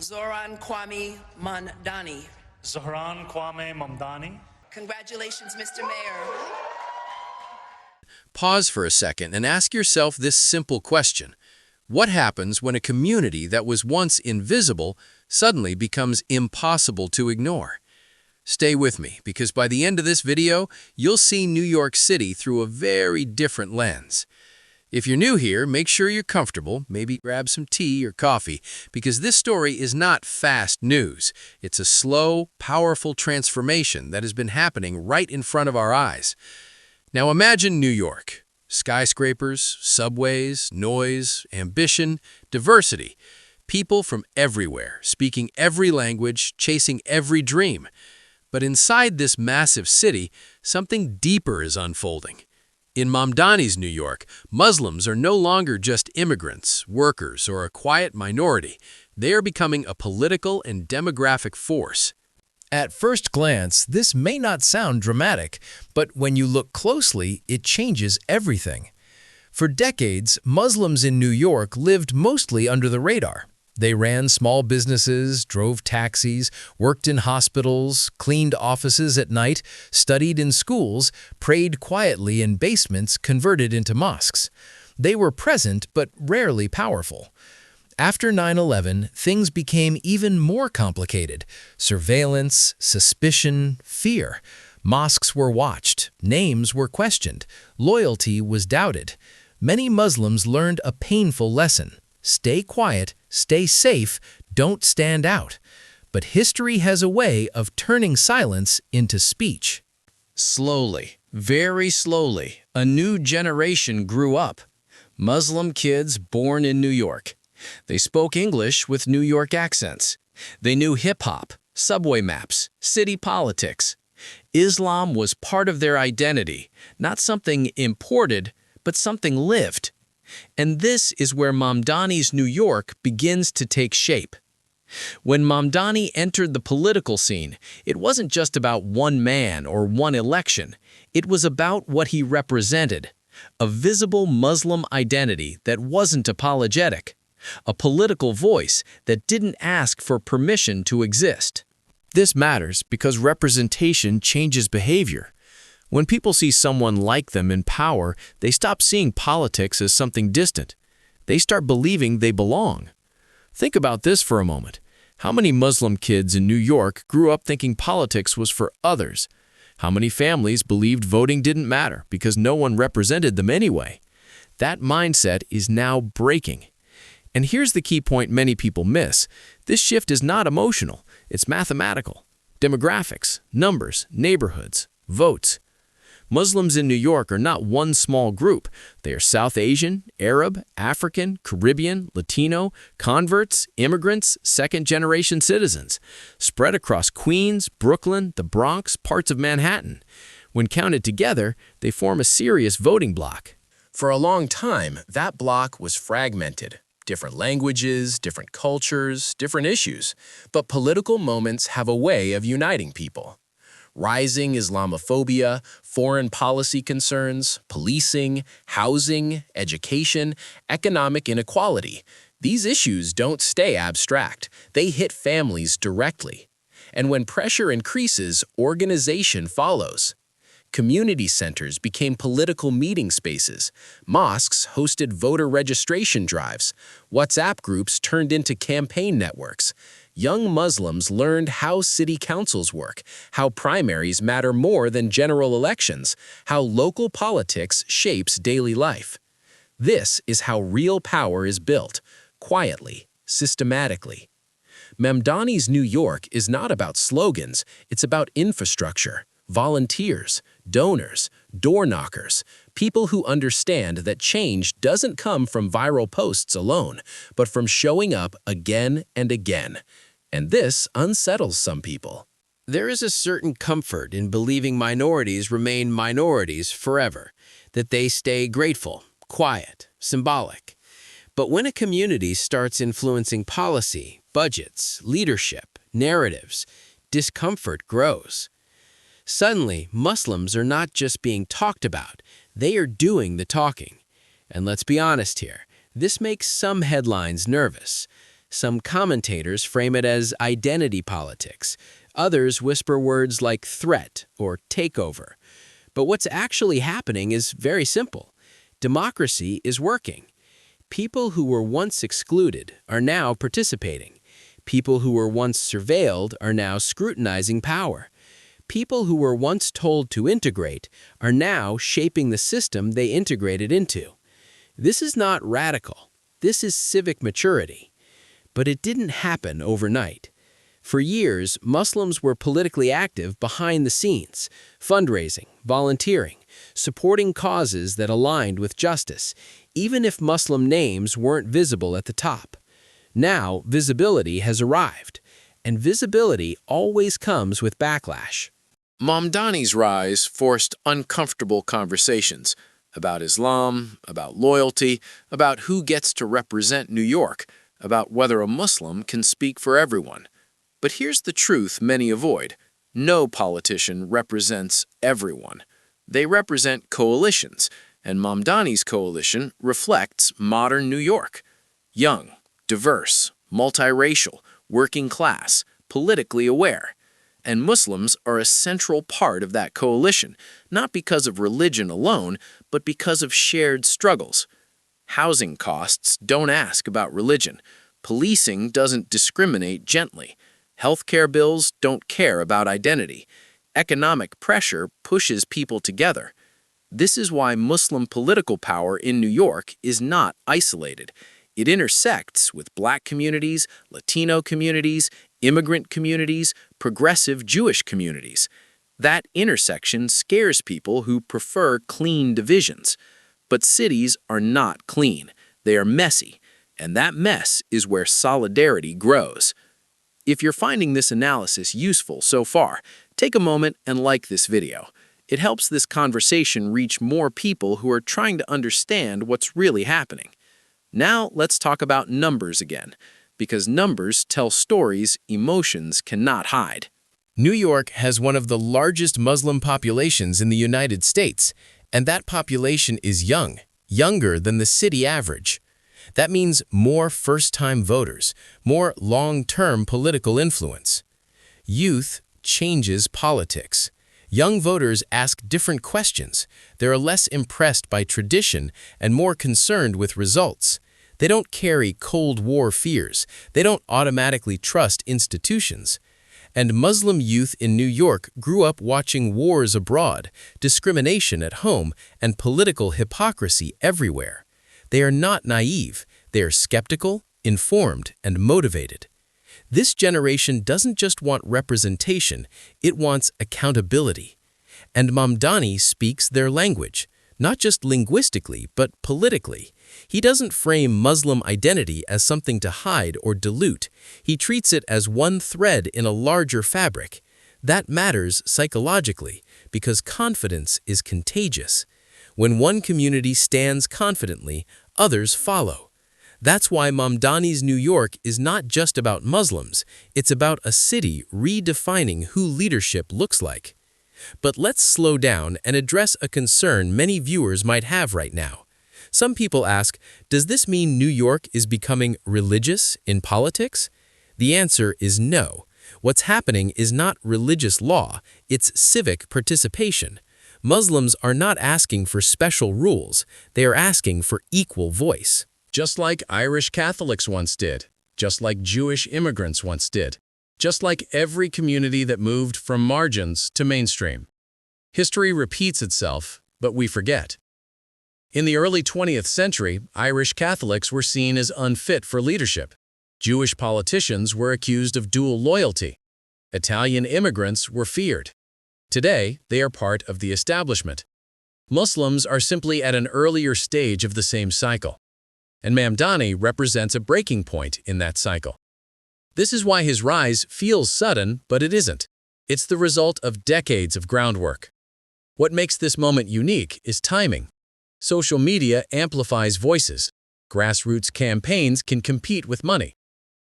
Zoran Kwame Mamdani. Zohran Kwame Mamdani. Congratulations, Mr. Mayor. Pause for a second and ask yourself this simple question. What happens when a community that was once invisible suddenly becomes impossible to ignore? Stay with me, because by the end of this video, you'll see New York City through a very different lens. If you're new here, make sure you're comfortable, maybe grab some tea or coffee, because this story is not fast news. It's a slow, powerful transformation that has been happening right in front of our eyes. Now imagine New York. Skyscrapers, subways, noise, ambition, diversity. People from everywhere, speaking every language, chasing every dream. But inside this massive city, something deeper is unfolding. In Mamdani's New York, Muslims are no longer just immigrants, workers, or a quiet minority. They are becoming a political and demographic force. At first glance, this may not sound dramatic, but when you look closely, it changes everything. For decades, Muslims in New York lived mostly under the radar. They ran small businesses, drove taxis, worked in hospitals, cleaned offices at night, studied in schools, prayed quietly in basements converted into mosques. They were present but rarely powerful. After 9/11, things became even more complicated. Surveillance, suspicion, fear. Mosques were watched, names were questioned, loyalty was doubted. Many Muslims learned a painful lesson. Stay quiet, stay safe, don't stand out. But history has a way of turning silence into speech. Slowly, very slowly, a new generation grew up. Muslim kids born in New York. They spoke English with New York accents. They knew hip-hop, subway maps, city politics. Islam was part of their identity, not something imported, but something lived. And this is where Mamdani's New York begins to take shape. When Mamdani entered the political scene, it wasn't just about one man or one election. It was about what he represented, a visible Muslim identity that wasn't apologetic, a political voice that didn't ask for permission to exist. This matters because representation changes behavior. When people see someone like them in power, they stop seeing politics as something distant. They start believing they belong. Think about this for a moment. How many Muslim kids in New York grew up thinking politics was for others? How many families believed voting didn't matter because no one represented them anyway? That mindset is now breaking. And here's the key point many people miss. This shift is not emotional, it's mathematical. Demographics, numbers, neighborhoods, votes. Muslims in New York are not one small group. They are South Asian, Arab, African, Caribbean, Latino, converts, immigrants, second-generation citizens, spread across Queens, Brooklyn, the Bronx, parts of Manhattan. When counted together, they form a serious voting bloc. For a long time, that bloc was fragmented. Different languages, different cultures, different issues. But political moments have a way of uniting people. Rising Islamophobia, foreign policy concerns, policing, housing, education, economic inequality. These issues don't stay abstract. They hit families directly. And when pressure increases, organization follows. Community centers became political meeting spaces. Mosques hosted voter registration drives. WhatsApp groups turned into campaign networks. Young Muslims learned how city councils work, how primaries matter more than general elections, how local politics shapes daily life. This is how real power is built, quietly, systematically. Mamdani's New York is not about slogans, it's about infrastructure, volunteers, donors, door knockers, people who understand that change doesn't come from viral posts alone, but from showing up again and again. And this unsettles some people. There is a certain comfort in believing minorities remain minorities forever, that they stay grateful, quiet, symbolic. But when a community starts influencing policy, budgets, leadership, narratives, discomfort grows. Suddenly, Muslims are not just being talked about, they are doing the talking. And let's be honest here, this makes some headlines nervous. Some commentators frame it as identity politics. Others whisper words like threat or takeover. But what's actually happening is very simple. Democracy is working. People who were once excluded are now participating. People who were once surveilled are now scrutinizing power. People who were once told to integrate are now shaping the system they integrated into. This is not radical. This is civic maturity. But it didn't happen overnight. For years, Muslims were politically active behind the scenes, fundraising, volunteering, supporting causes that aligned with justice, even if Muslim names weren't visible at the top. Now, visibility has arrived, and visibility always comes with backlash. Mamdani's rise forced uncomfortable conversations about Islam, about loyalty, about who gets to represent New York, about whether a Muslim can speak for everyone. But here's the truth many avoid. No politician represents everyone. They represent coalitions, and Mamdani's coalition reflects modern New York. Young, diverse, multiracial, working class, politically aware. And Muslims are a central part of that coalition, not because of religion alone, but because of shared struggles. Housing costs don't ask about religion. Policing doesn't discriminate gently. Healthcare bills don't care about identity. Economic pressure pushes people together. This is why Muslim political power in New York is not isolated. It intersects with Black communities, Latino communities, immigrant communities, progressive Jewish communities. That intersection scares people who prefer clean divisions. But cities are not clean. They are messy, and that mess is where solidarity grows. If you're finding this analysis useful so far, take a moment and like this video. It helps this conversation reach more people who are trying to understand what's really happening. Now let's talk about numbers again, because numbers tell stories emotions cannot hide. New York has one of the largest Muslim populations in the United States, and that population is young, younger than the city average. That means more first-time voters, more long-term political influence. Youth changes politics. Young voters ask different questions. They're less impressed by tradition and more concerned with results. They don't carry Cold War fears. They don't automatically trust institutions. And Muslim youth in New York grew up watching wars abroad, discrimination at home, and political hypocrisy everywhere. They are not naive. They are skeptical, informed, and motivated. This generation doesn't just want representation, it wants accountability. And Mamdani speaks their language, not just linguistically, but politically. He doesn't frame Muslim identity as something to hide or dilute. He treats it as one thread in a larger fabric. That matters psychologically, because confidence is contagious. When one community stands confidently, others follow. That's why Mamdani's New York is not just about Muslims, it's about a city redefining who leadership looks like. But let's slow down and address a concern many viewers might have right now. Some people ask, does this mean New York is becoming religious in politics? The answer is no. What's happening is not religious law, it's civic participation. Muslims are not asking for special rules, they are asking for equal voice. Just like Irish Catholics once did, just like Jewish immigrants once did, just like every community that moved from margins to mainstream. History repeats itself, but we forget. In the early 20th century, Irish Catholics were seen as unfit for leadership. Jewish politicians were accused of dual loyalty. Italian immigrants were feared. Today, they are part of the establishment. Muslims are simply at an earlier stage of the same cycle. And Mamdani represents a breaking point in that cycle. This is why his rise feels sudden, but it isn't. It's the result of decades of groundwork. What makes this moment unique is timing. Social media amplifies voices. Grassroots campaigns can compete with money.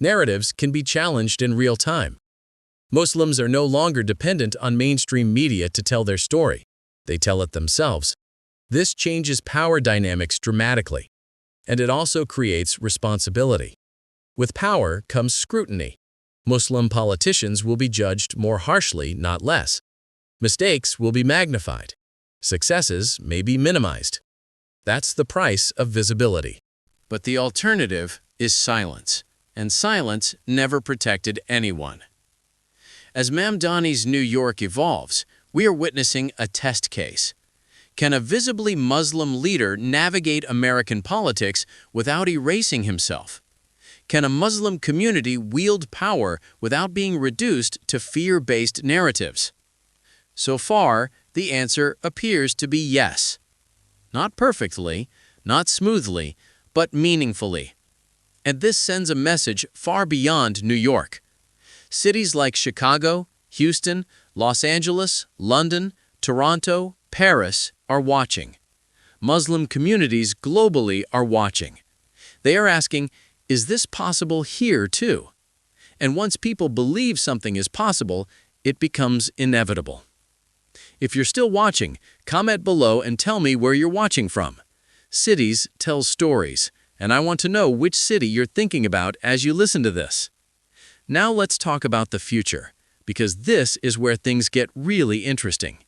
Narratives can be challenged in real time. Muslims are no longer dependent on mainstream media to tell their story. They tell it themselves. This changes power dynamics dramatically. And it also creates responsibility. With power comes scrutiny. Muslim politicians will be judged more harshly, not less. Mistakes will be magnified. Successes may be minimized. That's the price of visibility. But the alternative is silence, and silence never protected anyone. As Mamdani's New York evolves, we are witnessing a test case. Can a visibly Muslim leader navigate American politics without erasing himself? Can a Muslim community wield power without being reduced to fear-based narratives? So far, the answer appears to be yes. Not perfectly, not smoothly, but meaningfully. And this sends a message far beyond New York. Cities like Chicago, Houston, Los Angeles, London, Toronto, Paris are watching. Muslim communities globally are watching. They are asking, is this possible here too? And once people believe something is possible, it becomes inevitable. If you're still watching, comment below and tell me where you're watching from. Cities tell stories, and I want to know which city you're thinking about as you listen to this. Now let's talk about the future, because this is where things get really interesting.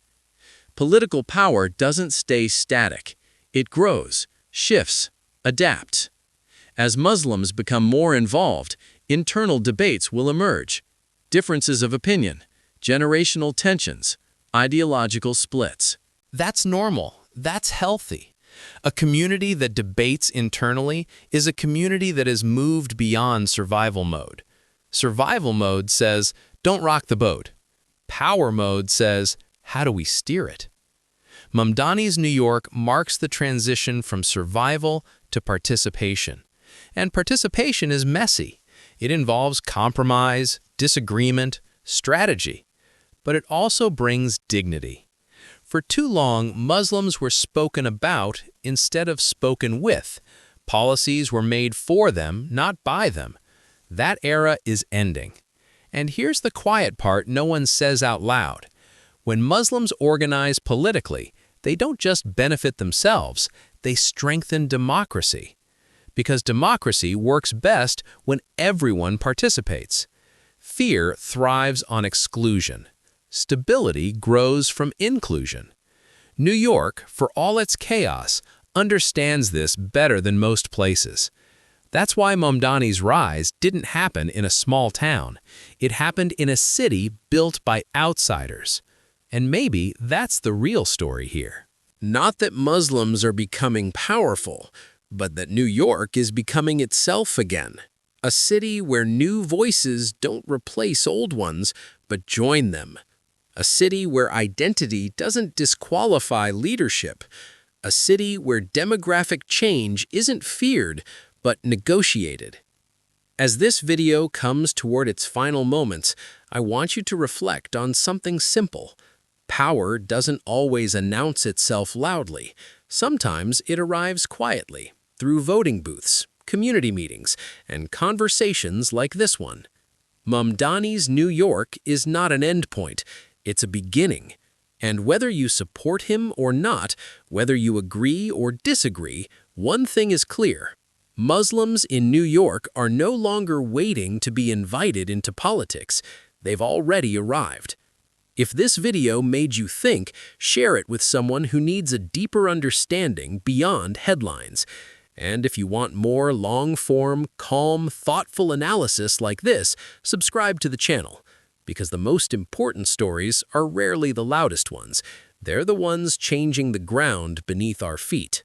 Political power doesn't stay static. It grows, shifts, adapts. As Muslims become more involved, internal debates will emerge. Differences of opinion, generational tensions, ideological splits. That's normal. That's healthy. A community that debates internally is a community that has moved beyond survival mode. Survival mode says, don't rock the boat. Power mode says, how do we steer it? Mamdani's New York marks the transition from survival to participation. And participation is messy. It involves compromise, disagreement, strategy. But it also brings dignity. For too long, Muslims were spoken about instead of spoken with. Policies were made for them, not by them. That era is ending. And here's the quiet part no one says out loud. When Muslims organize politically, they don't just benefit themselves, they strengthen democracy. Because democracy works best when everyone participates. Fear thrives on exclusion. Stability grows from inclusion. New York, for all its chaos, understands this better than most places. That's why Mamdani's rise didn't happen in a small town. It happened in a city built by outsiders. And maybe that's the real story here. Not that Muslims are becoming powerful, but that New York is becoming itself again. A city where new voices don't replace old ones, but join them. A city where identity doesn't disqualify leadership. A city where demographic change isn't feared, but negotiated. As this video comes toward its final moments, I want you to reflect on something simple. Power doesn't always announce itself loudly. Sometimes it arrives quietly, through voting booths, community meetings, and conversations like this one. Mamdani's New York is not an endpoint. It's a beginning. And whether you support him or not, whether you agree or disagree, one thing is clear. Muslims in New York are no longer waiting to be invited into politics. They've already arrived. If this video made you think, share it with someone who needs a deeper understanding beyond headlines. And if you want more long-form, calm, thoughtful analysis like this, subscribe to the channel. Because the most important stories are rarely the loudest ones. They're the ones changing the ground beneath our feet.